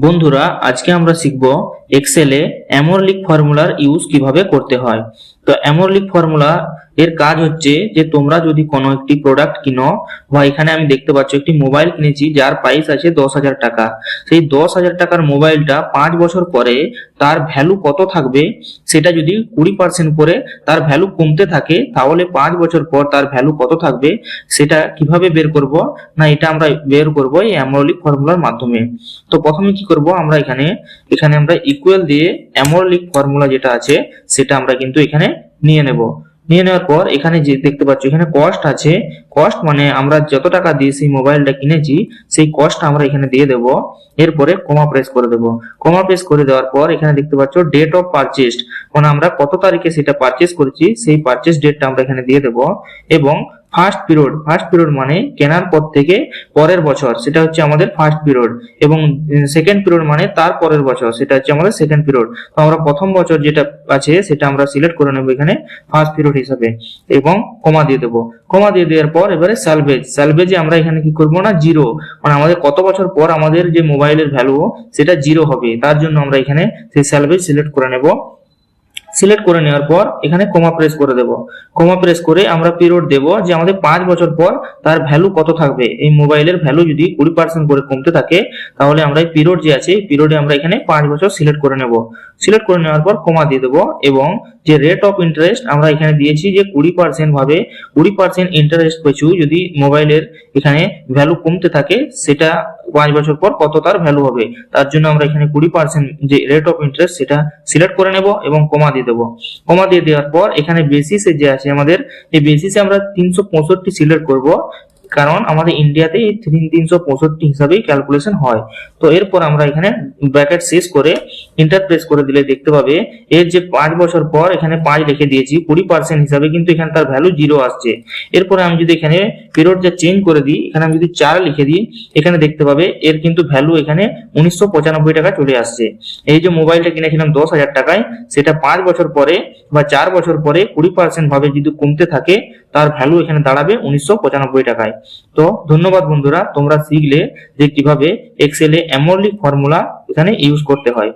বন্ধুরা, আজকে আমরা শিখব এক্সেলে অ্যামোরলিক ফর্মুলার ইউজ কিভাবে করতে হয়। তো অ্যামোরলিক ফর্মুলা এর কাজ হচ্ছে যে তোমরা যদি কোনো একটি প্রোডাক্ট কিনো, বা এখানে আমি দেখতে পাচ্ছি একটি মোবাইল কিনেছি যার প্রাইস আছে 10,000 টাকা। সেই 10,000 টাকার মোবাইলটা 5 বছর পরে তার ভ্যালু কত থাকবে, সেটা যদি 20% করে তার ভ্যালু কমতে থাকে, তাহলে 5 বছর পর তার ভ্যালু কত থাকবে সেটা কিভাবে বের করব না, এটা আমরা বের করব এই অ্যামোরলিক ফর্মুলার মাধ্যমে। তো প্রথমে কি করব, আমরা এখানে আমরা ইকুয়াল দিয়ে অ্যামোরলিক ফর্মুলা যেটা আছে সেটা আমরা কিন্তু এখানে নিয়ে নেব। নিয়ে নেওয়ার পর এখানে যে দেখতে পাচ্ছ এখানে কস্ট আছে, কস্ট মানে আমরা যত টাকা দিয়ে সেই মোবাইলটা কিনেছি সেই কস্ট আমরা এখানে দিয়ে দেব। এরপরে কমা প্রেস করে দেব। কমা প্রেস করে দেওয়ার পর এখানে দেখতে পাচ্ছ ডেট অফ পারচেজড, মানে আমরা কত তারিখে সেটা পারচেজ করেছি সেই পারচেজ ডেটটা আমরা এখানে দিয়ে দেব। এবং ফার্স্ট পিরিয়ড মানে কেনার পর থেকে পরের বছর, সেটা হচ্ছে আমাদের ফার্স্ট পিরিয়ড। এবং সেকেন্ড পিরিয়ড মানে তার পরের বছর, সেটা হচ্ছে আমাদের সেকেন্ড পিরিয়ড। তো আমরা প্রথম বছর যেটা আছে সেটা আমরা সিলেক্ট করে নেব এখানে ফার্স্ট পিরিয়ড হিসাবে, এবং কমা দিয়ে দেবো। কমা দিয়ে দেওয়ার পর এবারে স্যালভেজে আমরা এখানে কি করবো না, জিরো, মানে আমাদের কত বছর পর আমাদের যে মোবাইলের ভ্যালু সেটা জিরো হবে, তার জন্য আমরা এখানে সেই স্যালভেজ সিলেক্ট করে নেব। সিলেক্ট করে নেওয়ার পর এখানে কমা প্রেস করে দেব। কমা প্রেস করে আমরা পিরিয়ড দেব যে আমাদের 5 বছর পর তার ভ্যালু কত থাকবে। এই মোবাইলের ভ্যালু যদি 20% করে কমতে থাকে, তাহলে আমরা এই পিরিয়ড যে আছে পিরিয়ডে আমরা এখানে 5 বছর সিলেক্ট করে নেব। সিলেক্ট করে নেওয়ার পর কমা দিয়ে দেবো। এবং যে রেট অফ ইন্টারেস্ট আমরা এখানে দিয়েছি যে 20% ভাবে 20% ইন্টারেস্ট পিছু যদি মোবাইলের এখানে ভ্যালু কমতে থাকে, সেটা 5 বছর পর কত তার ভ্যালু হবে, তার জন্য আমরা এখানে 20% যে রেট অফ ইন্টারেস্ট সেটা সিলেক্ট করে নেব এবং কমা দিয়ে দেবো। কমা দিয়ে দেওয়ার পর এখানে বেসিসে যে আছে আমাদের, এই বেসিসে আমরা 365 সিলেক্ট করব, কারণ আমাদের ইন্ডিয়াতে এই 365 হিসাবেই ক্যালকুলেশন হয়। তো এরপর আমরা এখানে ব্র্যাকেট শেষ করে এন্টার প্রেস করে দিলে দেখতে পাবে এর যে 5 বছর পর এখানে 5 লিখে দিয়েছি 20% হিসাবে, কিন্তু এখানে তার ভ্যালু 0 আসছে। এরপরে আমি যদি এখানে পিরিয়ডটা চেঞ্জ করে দিই, এখানে আমি যদি 4 লিখে দিই, এখানে দেখতে পাবে এর কিন্তু ভ্যালু এখানে 1995 টাকা চলে আসছে। এই যে মোবাইলটা কিনেছিলাম 10,000 টাকায়, সেটা 5 বছর পরে বা 4 বছর পরে 20% ভাবে যদি কমতে থাকে, তার ভ্যালু এখানে দাঁড়াবে 1995 টাকায়। তো ধন্যবাদ বন্ধুরা, তোমরা শিখলে যে কিভাবে এক্সেলে অ্যামোরলিক ফর্মুলা এখানে ইউজ করতে হয়।